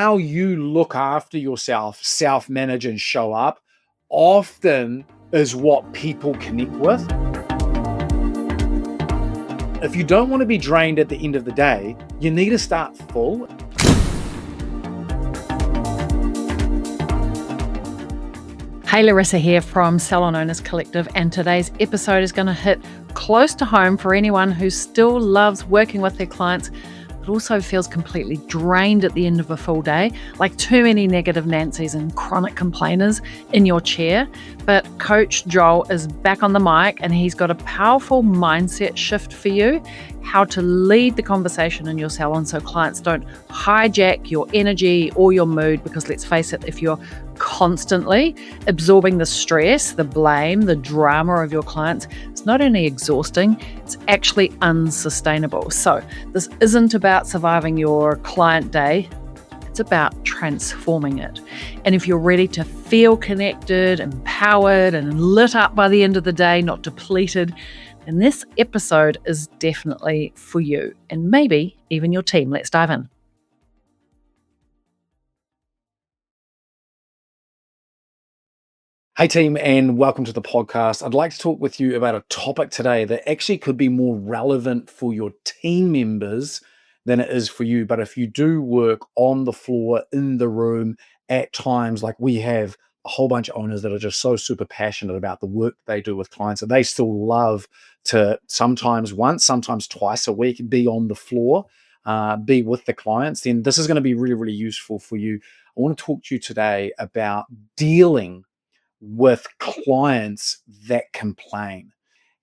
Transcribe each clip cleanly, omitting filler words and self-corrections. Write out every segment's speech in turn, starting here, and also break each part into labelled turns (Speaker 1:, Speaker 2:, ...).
Speaker 1: how you look after yourself, self-manage and show up often is what people connect with. If you don't want to be drained at the end of the day, you need to start full.
Speaker 2: Hey, Larissa here from Salon Owners Collective, and today's episode is going to hit close to home for anyone who still loves working with their clients but also feels completely drained at the end of a full day, like too many negative Nancys and chronic complainers in your chair. But Coach Joel is back on the mic and he's got a powerful mindset shift for you, how to lead the conversation in your salon so clients don't hijack your energy or your mood, because let's face it, if you're constantly absorbing the stress, the blame, the drama of your clients, it's not only exhausting, it's actually unsustainable. So this isn't about surviving your client day, it's about transforming it. And if you're ready to feel connected, empowered, and lit up by the end of the day, not depleted, then this episode is definitely for you and maybe even your team. Let's dive in.
Speaker 1: Hey team, and welcome to the podcast. I'd like to talk with you about a topic today that actually could be more relevant for your team members than it is for you. But if you do work on the floor, in the room, at times, like we have a whole bunch of owners that are just so super passionate about the work they do with clients, and they still love to sometimes once, sometimes twice a week be on the floor, be with the clients, then this is going to be really, really useful for you. I want to talk to you today about dealing with clients that complain.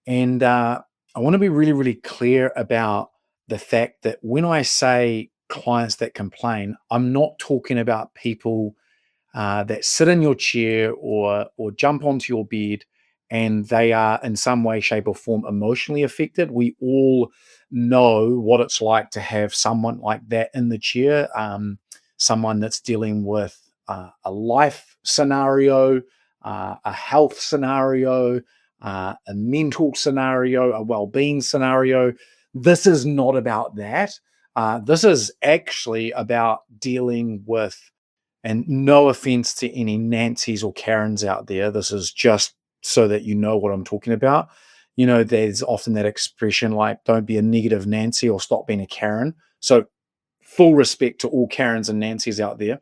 Speaker 1: And I want to be really, really clear about the fact that when I say clients that complain, I'm not talking about people that sit in your chair or jump onto your bed and they are in some way, shape, or form emotionally affected. We all know what it's like to have someone like that in the chair, someone that's dealing with a life scenario, a health scenario, a mental scenario, a well-being scenario. This is not about that. This is actually about dealing with, and no offense to any Nancys or Karens out there, this is just so that you know what I'm talking about. You know, there's often that expression like, don't be a negative Nancy or stop being a Karen. So full respect to all Karens and Nancys out there.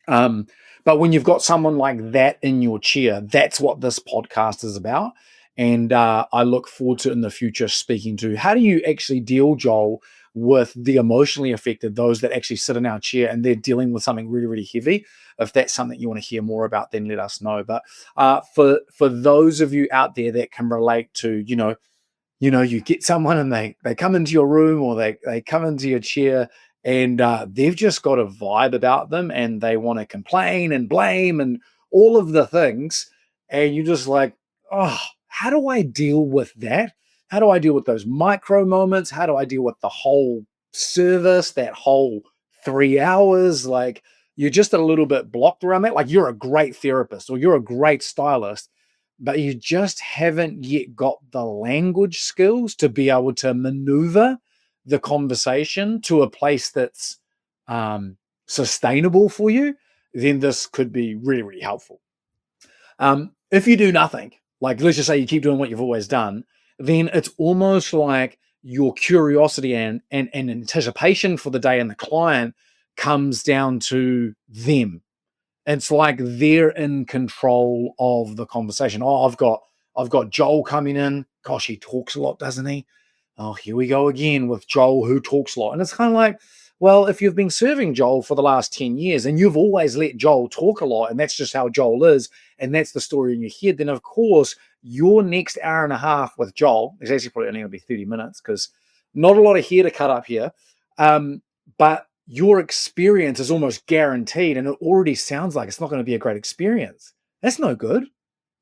Speaker 1: But when you've got someone like that in your chair, that's what this podcast is about. And I look forward to in the future speaking to how do you actually deal, Joel, with the emotionally affected, those that actually sit in our chair and they're dealing with something really, really heavy. If that's something you want to hear more about, then let us know. But for those of you out there that can relate to, you get someone and they come into your room or they come into your chair and they've just got a vibe about them and they want to complain and blame and all of the things. And you're just like, oh, how do I deal with that? How do I deal with those micro moments? How do I deal with the whole service, that whole 3 hours? Like, you're just a little bit blocked around that. Like, you're a great therapist or you're a great stylist, but you just haven't yet got the language skills to be able to maneuver the conversation to a place that's sustainable for you, then this could be really, really helpful. If you do nothing, like let's just say you keep doing what you've always done, then it's almost like your curiosity and anticipation for the day and the client comes down to them. It's like they're in control of the conversation. Oh, I've got Joel coming in. Gosh, he talks a lot, doesn't he? Oh, here we go again with Joel who talks a lot. And it's kind of like, well, if you've been serving Joel for the last 10 years and you've always let Joel talk a lot and that's just how Joel is and that's the story in your head, then of course your next hour and a half with Joel is actually probably only going to be 30 minutes because not a lot of hair to cut up here. But your experience is almost guaranteed and it already sounds like it's not going to be a great experience. That's no good.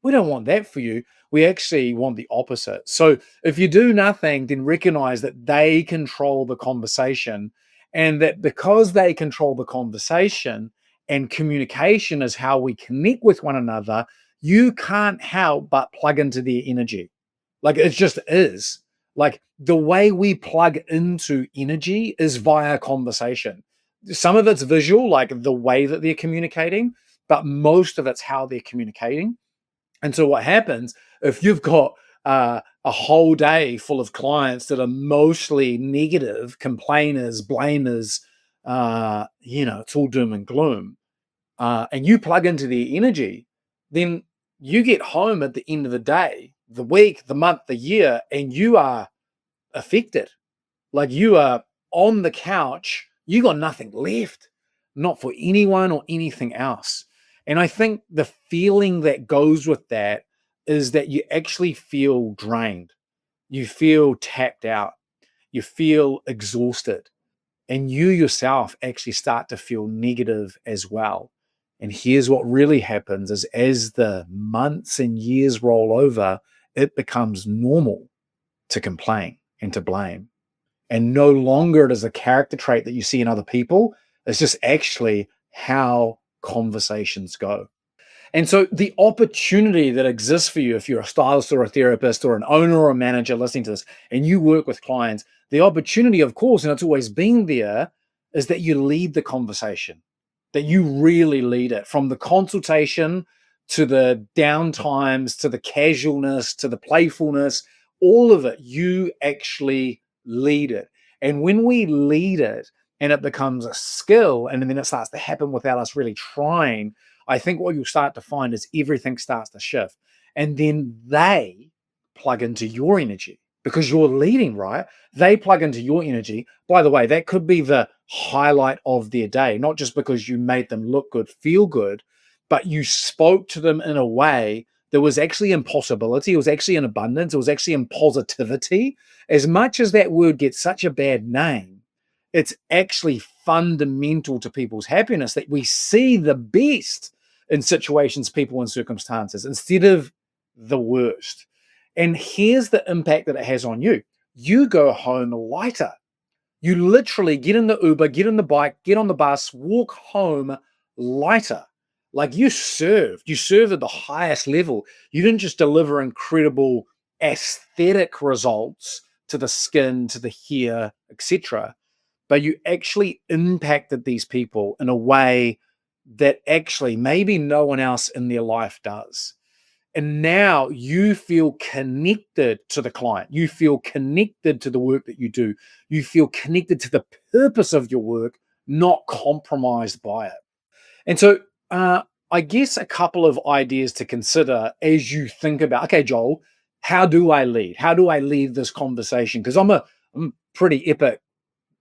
Speaker 1: We don't want that for you. We actually want the opposite. So if you do nothing, then recognize that they control the conversation and that because they control the conversation and communication is how we connect with one another, you can't help but plug into their energy. Like it just is. Like the way we plug into energy is via conversation. some of it's visual, like the way that they're communicating, but most of it's how they're communicating. And so what happens if you've got a whole day full of clients that are mostly negative, complainers, blamers, it's all doom and gloom, and you plug into their energy, then you get home at the end of the day, the week, the month, the year, and you are affected. Like you are on the couch, you got nothing left, not for anyone or anything else. And I think the feeling that goes with that is that you actually feel drained, you feel tapped out, you feel exhausted, and you yourself actually start to feel negative as well. And here's what really happens is as the months and years roll over, it becomes normal to complain and to blame, and no longer it is a character trait that you see in other people. It's just actually how conversations go. And so the opportunity that exists for you, if you're a stylist or a therapist or an owner or a manager listening to this, and you work with clients, the opportunity, of course, and it's always been there, is that you lead the conversation, that you really lead it from the consultation to the downtimes, to the casualness, to the playfulness, all of it, you actually lead it. And when we lead it and it becomes a skill and then it starts to happen without us really trying, I think what you'll start to find is everything starts to shift. And then they plug into your energy because you're leading, right? They plug into your energy. By the way, that could be the highlight of their day, not just because you made them look good, feel good, but you spoke to them in a way that was actually in possibility, it was actually in abundance, it was actually in positivity. As much as that word gets such a bad name, it's actually fundamental to people's happiness that we see the best in situations, people, and circumstances instead of the worst. And here's the impact that it has on you. You go home lighter. You literally get in the Uber, get in the bike, get on the bus, walk home lighter. Like you served at the highest level. You didn't just deliver incredible aesthetic results to the skin, to the hair, etc., but you actually impacted these people in a way that actually maybe no one else in their life does. And now you feel connected to the client. You feel connected to the work that you do. You feel connected to the purpose of your work, not compromised by it. And so, I guess a couple of ideas to consider as you think about, okay, Joel, how do I lead? How do I lead this conversation? Because I'm pretty epic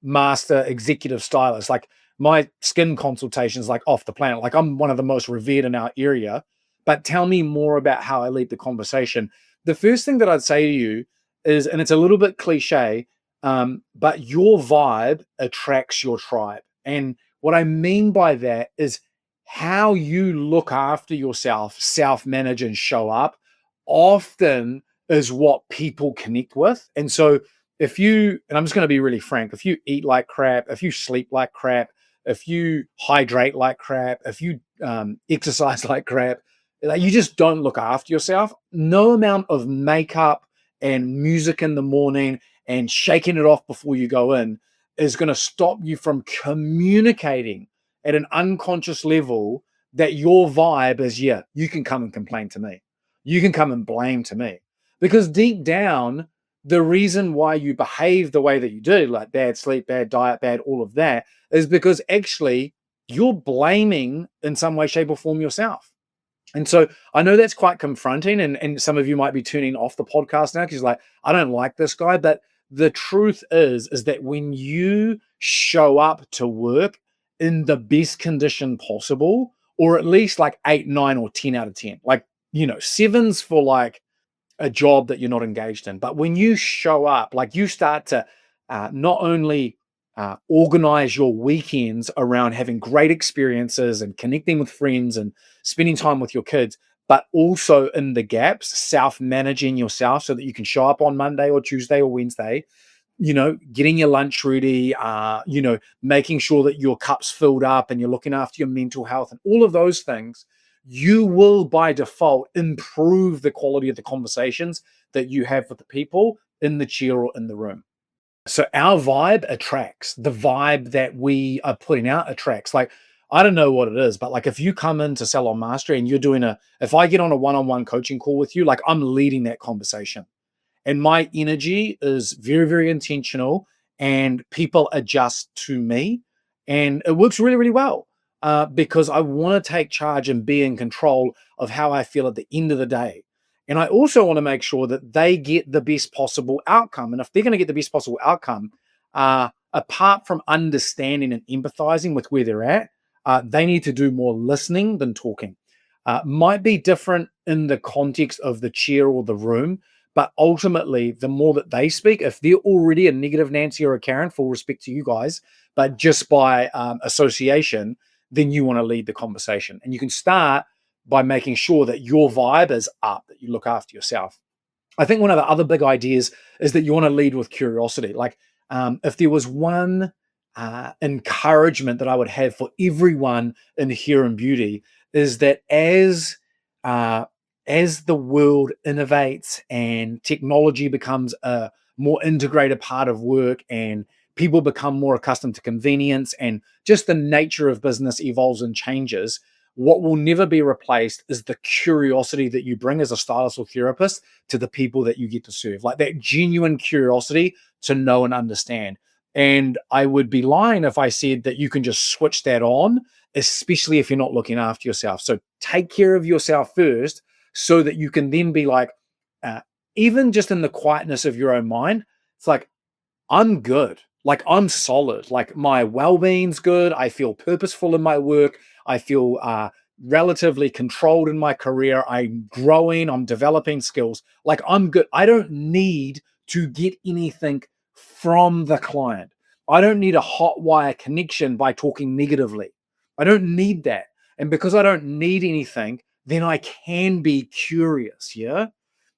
Speaker 1: master executive stylist. Like my skin consultations, like off the planet. Like I'm one of the most revered in our area. But tell me more about how I lead the conversation. The first thing that I'd say to you is, and it's a little bit cliche, but your vibe attracts your tribe. And what I mean by that is how you look after yourself, self manage, and show up often is what people connect with. And so if you, and I'm just going to be really frank, if you eat like crap, if you sleep like crap, if you hydrate like crap, if you exercise like crap, like you just don't look after yourself, no amount of makeup and music in the morning and shaking it off before you go in is going to stop you from communicating at an unconscious level that your vibe is, yeah, you can come and complain to me. You can come and blame to me. Because deep down, the reason why you behave the way that you do, like bad sleep, bad diet, bad all of that, is because actually you're blaming in some way, shape, or form yourself. And so I know that's quite confronting, and some of you might be tuning off the podcast now because like, I don't like this guy. But the truth is that when you show up to work in the best condition possible, or at least like 8, 9, or 10 out of 10, like, sevens for like a job that you're not engaged in. But when you show up, like you start to not only organize your weekends around having great experiences and connecting with friends and spending time with your kids, but also in the gaps, self managing yourself so that you can show up on Monday or Tuesday or Wednesday, getting your lunch ready, making sure that your cup's filled up and you're looking after your mental health and all of those things, you will by default improve the quality of the conversations that you have with the people in the chair or in the room. So our vibe attracts. The vibe that we are putting out attracts. Like, I don't know what it is, but like if you come into Salon Mastery and if I get on a one-on-one coaching call with you, like I'm leading that conversation. And my energy is very, very intentional, and people adjust to me. And it works really, really well because I want to take charge and be in control of how I feel at the end of the day. And I also want to make sure that they get the best possible outcome. And if they're going to get the best possible outcome, apart from understanding and empathizing with where they're at, they need to do more listening than talking. Might be different in the context of the chair or the room, but ultimately, the more that they speak, if they're already a negative Nancy or a Karen, full respect to you guys, but just by association, then you want to lead the conversation. And you can start by making sure that your vibe is up, that you look after yourself. I think one of the other big ideas is that you want to lead with curiosity. Like, if there was one encouragement that I would have for everyone in hair and beauty, is that uh, as the world innovates and technology becomes a more integrated part of work, and people become more accustomed to convenience, and just the nature of business evolves and changes, what will never be replaced is the curiosity that you bring as a stylist or therapist to the people that you get to serve, like that genuine curiosity to know and understand. And I would be lying if I said that you can just switch that on, especially if you're not looking after yourself. So take care of yourself first so that you can then be like, uh, even just in the quietness of your own mind, it's like, I'm good. Like I'm solid. Like my well-being's good. I feel purposeful in my work. I feel relatively controlled in my career. I'm growing. I'm developing skills. Like I'm good. I don't need to get anything from the client. I don't need a hot wire connection by talking negatively. I don't need that. And because I don't need anything, then I can be curious. Yeah.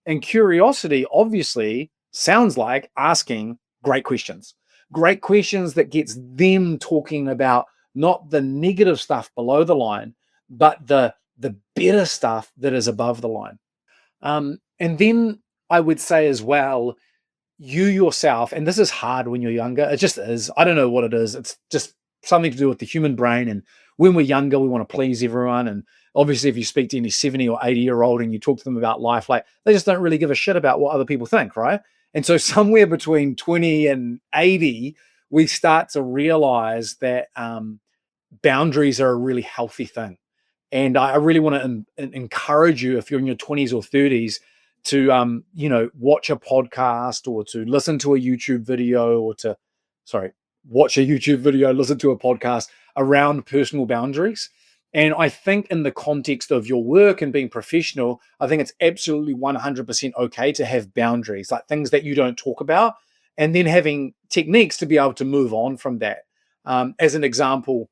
Speaker 1: And curiosity obviously sounds like asking great questions that gets them talking about not the negative stuff below the line, but the better stuff that is above the line. And then I would say as well, you yourself, and this is hard when you're younger. It just is. I don't know what it is. It's just something to do with the human brain. And when we're younger, we want to please everyone. And obviously, if you speak to any 70 or 80-year-old and you talk to them about life, like they just don't really give a shit about what other people think, right? And so somewhere between 20 and 80, we start to realize that boundaries are a really healthy thing. And I really want to encourage you, if you're in your 20s or 30s, to watch a podcast or to listen to a YouTube video watch a YouTube video, listen to a podcast around personal boundaries. And I think in the context of your work and being professional, I think it's absolutely 100% okay to have boundaries, like things that you don't talk about, and then having techniques to be able to move on from that. As an example,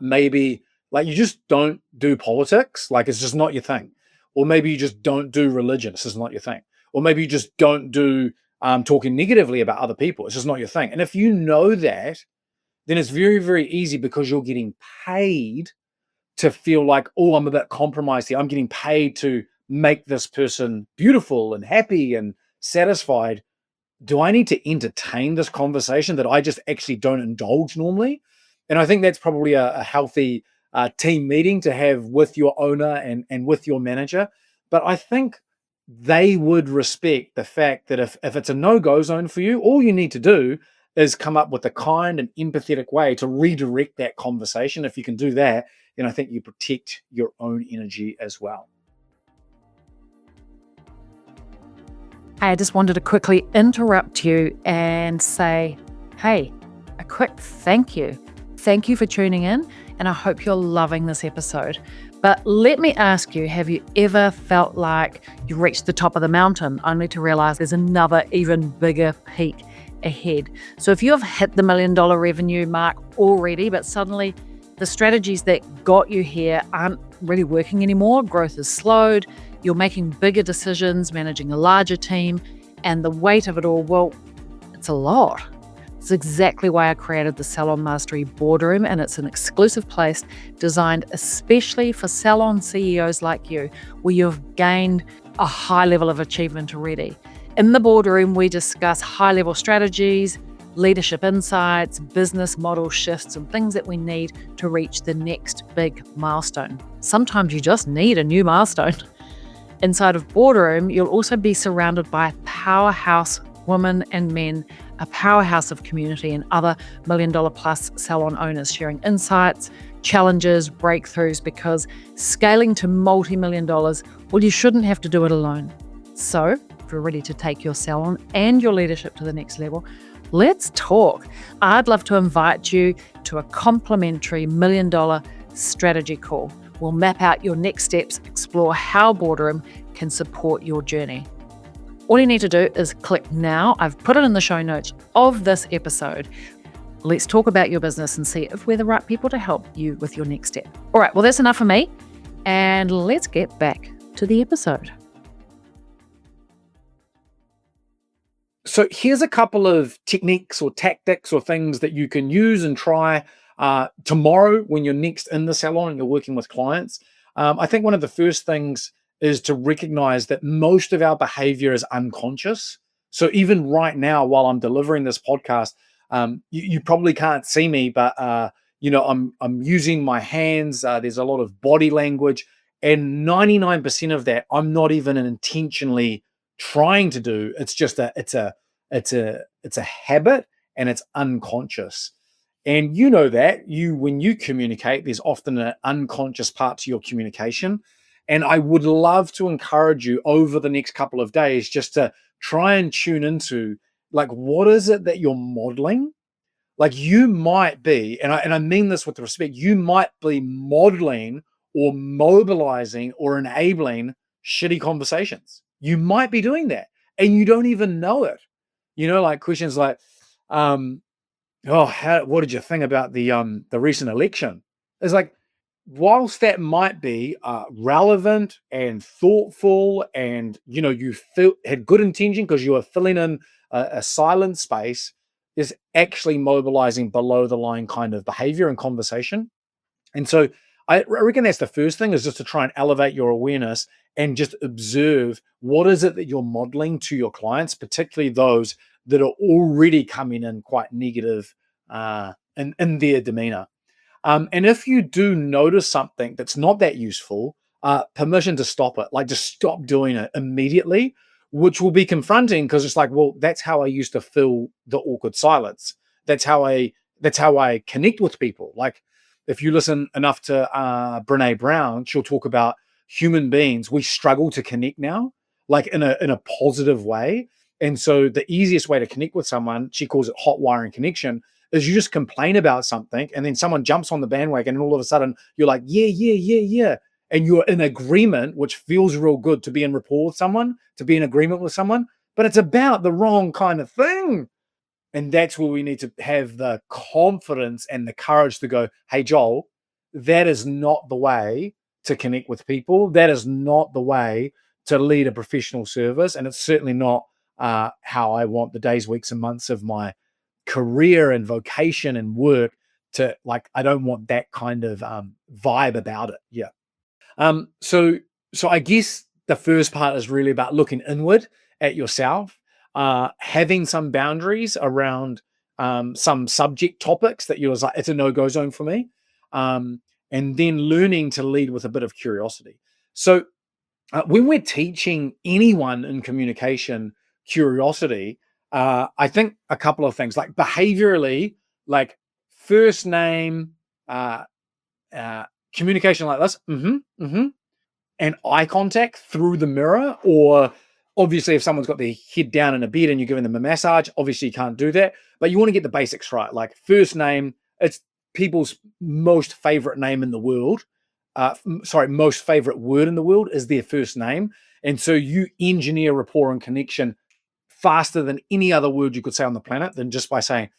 Speaker 1: maybe like you just don't do politics, like it's just not your thing. Or maybe you just don't do religion, it's just not your thing. Or maybe you just don't do talking negatively about other people, it's just not your thing. And if you know that, then it's very, very easy because you're getting paid to feel like, oh, I'm a bit compromised here. I'm getting paid to make this person beautiful and happy and satisfied. Do I need to entertain this conversation that I just actually don't indulge normally? And I think that's probably a healthy team meeting to have with your owner and with your manager. But I think they would respect the fact that if it's a no-go zone for you, all you need to do is come up with a kind and empathetic way to redirect that conversation. If you can do that, then I think you protect your own energy as well.
Speaker 2: I just wanted to quickly interrupt you and say, hey, a quick thank you. Thank you for tuning in, and I hope you're loving this episode. But let me ask you, have you ever felt like you reached the top of the mountain only to realize there's another even bigger peak ahead? So if you have hit the $1 million revenue mark already, but suddenly the strategies that got you here aren't really working anymore, growth is slowed, you're making bigger decisions, managing a larger team, and the weight of it all, well, it's a lot. It's exactly why I created the Salon Mastery Boardroom, and it's an exclusive place designed especially for salon CEOs like you, where you've gained a high level of achievement already. In the boardroom, we discuss high-level strategies, leadership insights, business model shifts, and things that we need to reach the next big milestone. Sometimes you just need a new milestone. Inside of boardroom, you'll also be surrounded by powerhouse women and men, a powerhouse of community and other million-dollar-plus salon owners sharing insights, challenges, breakthroughs, because scaling to multi-million dollars, well, you shouldn't have to do it alone. So, if you're ready to take your salon and your leadership to the next level, let's talk. I'd love to invite you to a complimentary $1 million strategy call. We'll map out your next steps, explore how boardroom can support your journey. All you need to do is click now. I've put it in the show notes of this episode. Let's talk about your business and see if we're the right people to help you with your next step. All right, well, that's enough for me. And let's get back to the episode.
Speaker 1: So here's a couple of techniques or tactics or things that you can use and try tomorrow when you're next in the salon and you're working with clients. I think one of the first things is to recognize that most of our behavior is unconscious. So even right now, while I'm delivering this podcast, you probably can't see me, but I'm using my hands. There's a lot of body language, and 99% of that I'm not even intentionally trying to do. It's just it's a habit, and it's unconscious. And you know that when you communicate, there's often an unconscious part to your communication. And I would love to encourage you over the next couple of days just to try and tune into, like, what is it that you're modeling? Like, you might be, and I mean this with respect, you might be modeling or mobilizing or enabling shitty conversations. You might be doing that and you don't even know it. Like questions like, what did you think about the recent election? It's like, whilst that might be relevant and thoughtful, and you had good intention because you were filling in a silent space, is actually mobilizing below the line kind of behavior and conversation. And so I reckon that's the first thing, is just to try and elevate your awareness and just observe what is it that you're modeling to your clients, particularly those that are already coming in quite negative in their demeanor. And if you do notice something that's not that useful, permission to stop it, like just stop doing it immediately, which will be confronting because it's like, well, that's how I used to fill the awkward silence. That's how I connect with people. Like, if you listen enough to Brene Brown, she'll talk about human beings. We struggle to connect now, like in a positive way. And so the easiest way to connect with someone, she calls it hot wiring connection, is you just complain about something and then someone jumps on the bandwagon and all of a sudden you're like, yeah, yeah, yeah, yeah. And you're in agreement, which feels real good to be in rapport with someone, to be in agreement with someone, but it's about the wrong kind of thing. And that's where we need to have the confidence and the courage to go, hey, Joel, that is not the way to connect with people. That is not the way to lead a professional service. And it's certainly not how I want the days, weeks, and months of my career and vocation and work to, like, I don't want that kind of vibe about it. Yeah. So I guess the first part is really about looking inward at yourself, having some boundaries around some subject topics that you're like, it's a no-go zone for me. And then learning to lead with a bit of curiosity. So when we're teaching anyone in communication curiosity, I think a couple of things, like behaviorally, like first name, communication like this, and eye contact through the mirror, or obviously if someone's got their head down in a bed and you're giving them a massage, obviously you can't do that, but you want to get the basics right. Like first name, it's people's most favorite name in the world. Most favorite word in the world is their first name. And so you engineer rapport and connection faster than any other word you could say on the planet, than just by saying,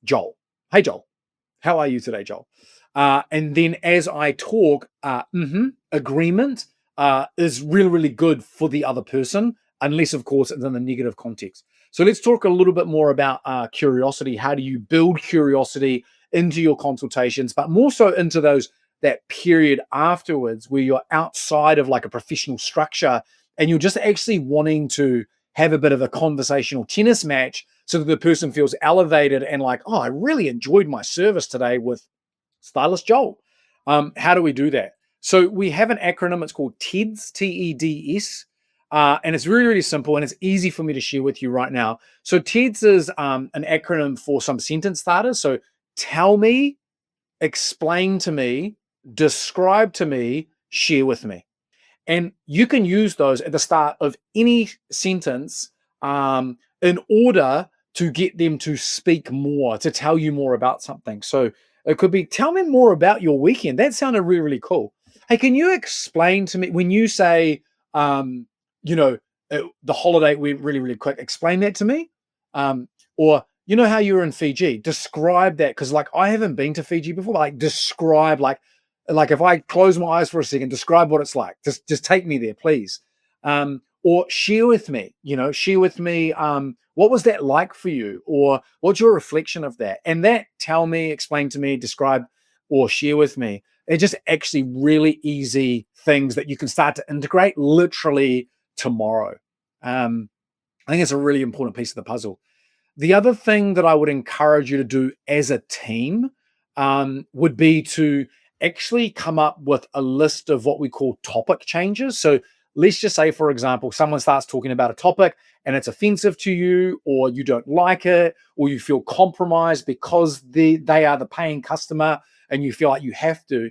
Speaker 1: Joel. Hey, Joel. How are you today, Joel? And then as I talk, agreement is really, really good for the other person, unless, of course, it's in the negative context. So let's talk a little bit more about curiosity. How do you build curiosity into your consultations, but more so into that period afterwards where you're outside of like a professional structure and you're just actually wanting to have a bit of a conversational tennis match so that the person feels elevated and like, oh, I really enjoyed my service today with Stylist Joel. How do we do that? So we have an acronym. It's called TEDS, TEDS. And it's really, really simple and it's easy for me to share with you right now. So TEDS is an acronym for some sentence starters. So tell me, explain to me, describe to me, share with me. And you can use those at the start of any sentence in order to get them to speak more, to tell you more about something. So it could be, tell me more about your weekend. That sounded really, really cool. Hey, can you explain to me when you say, um, you know, the holiday went really, really quick? Explain that to me. Or, you know how you were in Fiji? Describe that. Because, like, I haven't been to Fiji before. Like, describe, like if I close my eyes for a second, describe what it's like. Just take me there, please. Or share with me, share with me what was that like for you, or what's your reflection of that? And that tell me, explain to me, describe, or share with me. They're just actually really easy things that you can start to integrate literally tomorrow. I think it's a really important piece of the puzzle. The other thing that I would encourage you to do as a team would be to actually come up with a list of what we call topic changes. So let's just say, for example, someone starts talking about a topic and it's offensive to you, or you don't like it, or you feel compromised because they are the paying customer and you feel like you have to.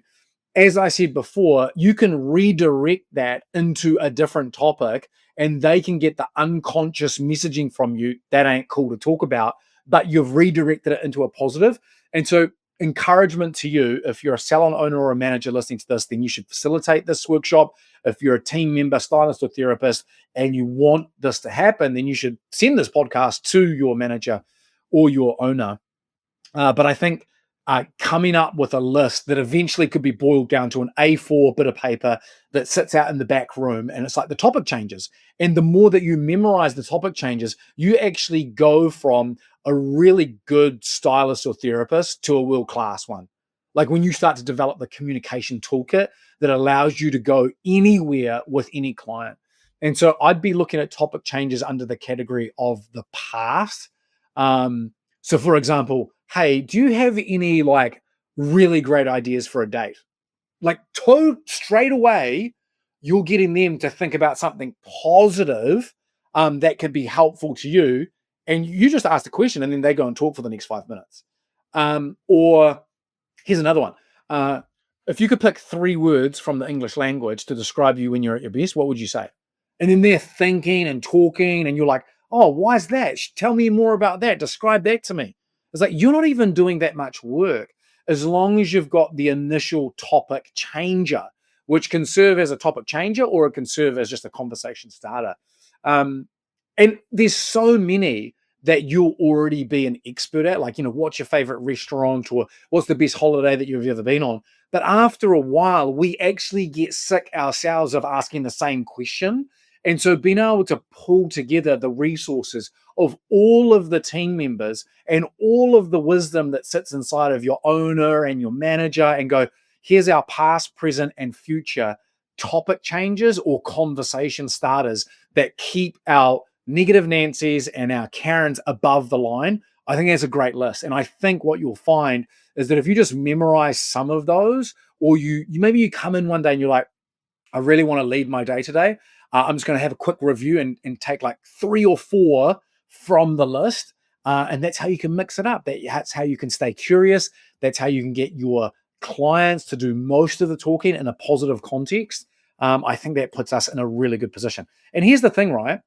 Speaker 1: As I said before, you can redirect that into a different topic and they can get the unconscious messaging from you that ain't cool to talk about, but you've redirected it into a positive. And so, encouragement to you, if you're a salon owner or a manager listening to this, then you should facilitate this workshop. If you're a team member, stylist, or therapist, and you want this to happen, then you should send this podcast to your manager or your owner. But I think coming up with a list that eventually could be boiled down to an A4 bit of paper that sits out in the back room, and it's like the topic changes. And the more that you memorize the topic changes, you actually go from a really good stylist or therapist to a world class one. Like when you start to develop the communication toolkit that allows you to go anywhere with any client. And so I'd be looking at topic changes under the category of the past. So, for example, hey, do you have any like really great ideas for a date? Like, straight away, you're getting them to think about something positive that could be helpful to you. And you just ask the question and then they go and talk for the next 5 minutes. Or here's another one. If you could pick 3 words from the English language to describe you when you're at your best, what would you say? And then they're thinking and talking, and you're like, oh, why is that? Tell me more about that. Describe that to me. It's like you're not even doing that much work as long as you've got the initial topic changer, which can serve as a topic changer or it can serve as just a conversation starter. And there's so many that you'll already be an expert at, like, what's your favorite restaurant or what's the best holiday that you've ever been on. But after a while, we actually get sick ourselves of asking the same question. And so being able to pull together the resources of all of the team members and all of the wisdom that sits inside of your owner and your manager and go, here's our past, present, and future topic changes or conversation starters that keep our negative Nancy's and our Karens above the line. I think that's a great list. And I think what you'll find is that if you just memorize some of those, or you maybe you come in one day and you're like, I really want to lead my day today. I'm just going to have a quick review and take like 3 or 4 from the list. And that's how you can mix it up. That's how you can stay curious. That's how you can get your clients to do most of the talking in a positive context. I think that puts us in a really good position. And here's the thing, right?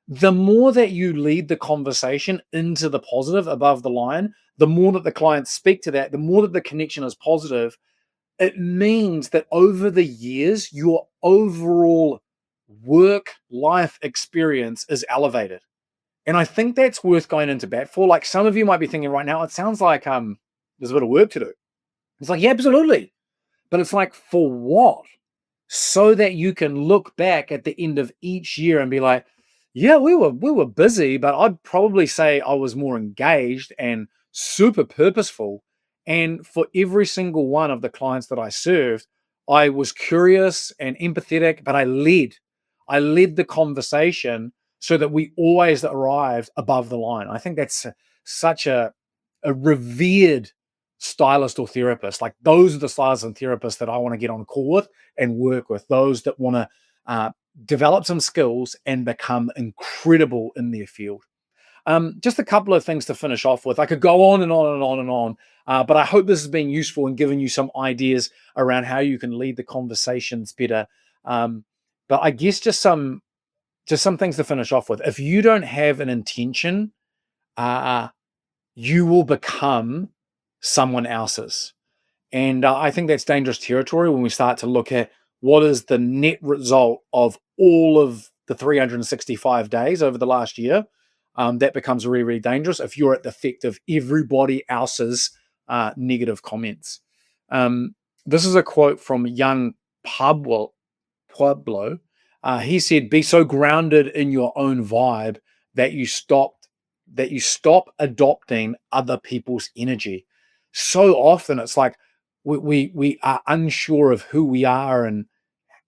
Speaker 1: The more that you lead the conversation into the positive above the line, the more that the clients speak to that, the more that the connection is positive, it means that over the years, your overall work life experience is elevated. And I think that's worth going into bat for. Like some of you might be thinking right now, it sounds like there's a bit of work to do. It's like, yeah, absolutely. But it's like, for what? So that you can look back at the end of each year and be like, yeah, we were busy, but I'd probably say I was more engaged and super purposeful. And for every single one of the clients that I served, I was curious and empathetic, but I led the conversation so that we always arrive above the line. I think that's such a revered stylist or therapist. Like, those are the stylists and therapists that I want to get on a call with and work with. Those that want to develop some skills and become incredible in their field. Just a couple of things to finish off with. I could go on and on and on and on, but I hope this has been useful and given you some ideas around how you can lead the conversations better. But I guess just some things to finish off with. If you don't have an intention, you will become someone else's. And I think that's dangerous territory when we start to look at what is the net result of all of the 365 days over the last year. That becomes really, really dangerous if you're at the effect of everybody else's negative comments. This is a quote from young Pueblo. He said, "Be so grounded in your own vibe that you stop adopting other people's energy." So often it's like we are unsure of who we are and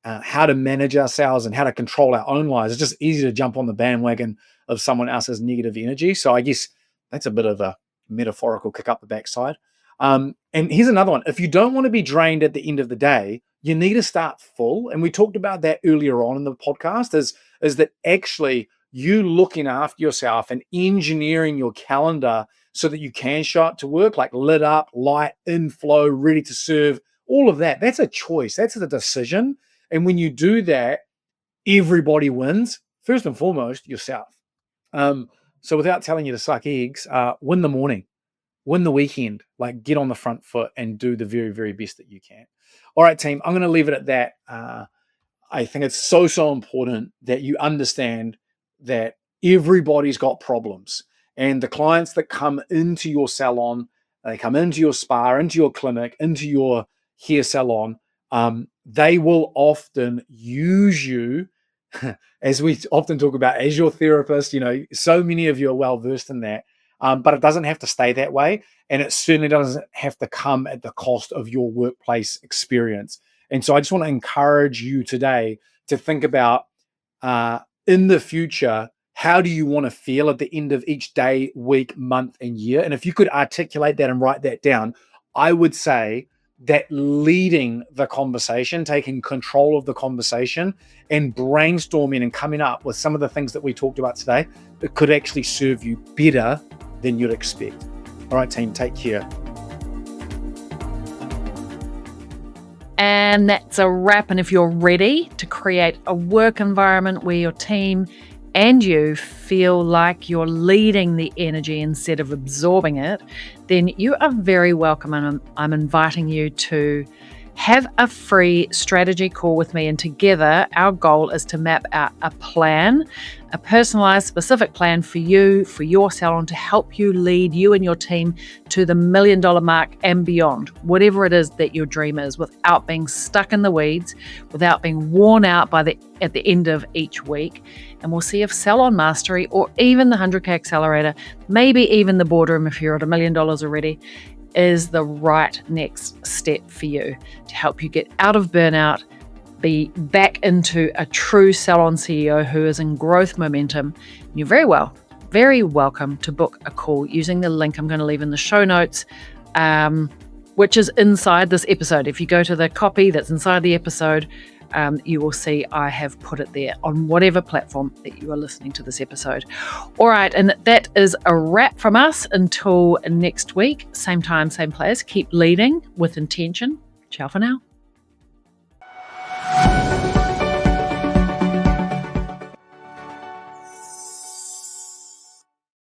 Speaker 1: how to manage ourselves and how to control our own lives. It's just easy to jump on the bandwagon of someone else's negative energy. So I guess that's a bit of a metaphorical kick up the backside. And here's another one. If you don't want to be drained at the end of the day, you need to start full. And we talked about that earlier on in the podcast, is that actually you looking after yourself and engineering your calendar so that you can show up to work, like lit up, light, inflow, ready to serve, all of that. That's a choice. That's a decision. And when you do that, everybody wins. First and foremost, yourself. So without telling you to suck eggs, win the morning, win the weekend, like get on the front foot and do the very, very best that you can. All right, team, I'm going to leave it at that. I think it's so important that you understand that everybody's got problems. And the clients that come into your salon, they come into your spa, into your clinic, into your hair salon, they will often use you, as we often talk about, as your therapist. So many of you are well versed in that, but it doesn't have to stay that way. And it certainly doesn't have to come at the cost of your workplace experience. And so I just want to encourage you today to think about, in the future, how do you want to feel at the end of each day, week, month, and year? And if you could articulate that and write that down, I would say that leading the conversation, taking control of the conversation, and brainstorming and coming up with some of the things that we talked about today that could actually serve you better than you'd expect. All right, team, take care.
Speaker 2: And that's a wrap. And if you're ready to create a work environment where your team and you feel like you're leading the energy instead of absorbing it, then you are very welcome. And I'm inviting you to have a free strategy call with me. And together, our goal is to map out a plan, a personalized, specific plan for you, for your salon, to help you lead you and your team to the $1 million mark and beyond, whatever it is that your dream is, without being stuck in the weeds, without being worn out at the end of each week. And we'll see if Salon Mastery, or even the 100K Accelerator, maybe even the Boardroom if you're at $1 million already, is the right next step for you to help you get out of burnout, be back into a true Salon CEO who is in growth momentum. You're very welcome to book a call using the link I'm going to leave in the show notes, which is inside this episode. If you go to the copy that's inside the episode, you will see I have put it there on whatever platform that you are listening to this episode. All right, and that is a wrap from us until next week. Same time, same place. Keep leading with intention. Ciao for now.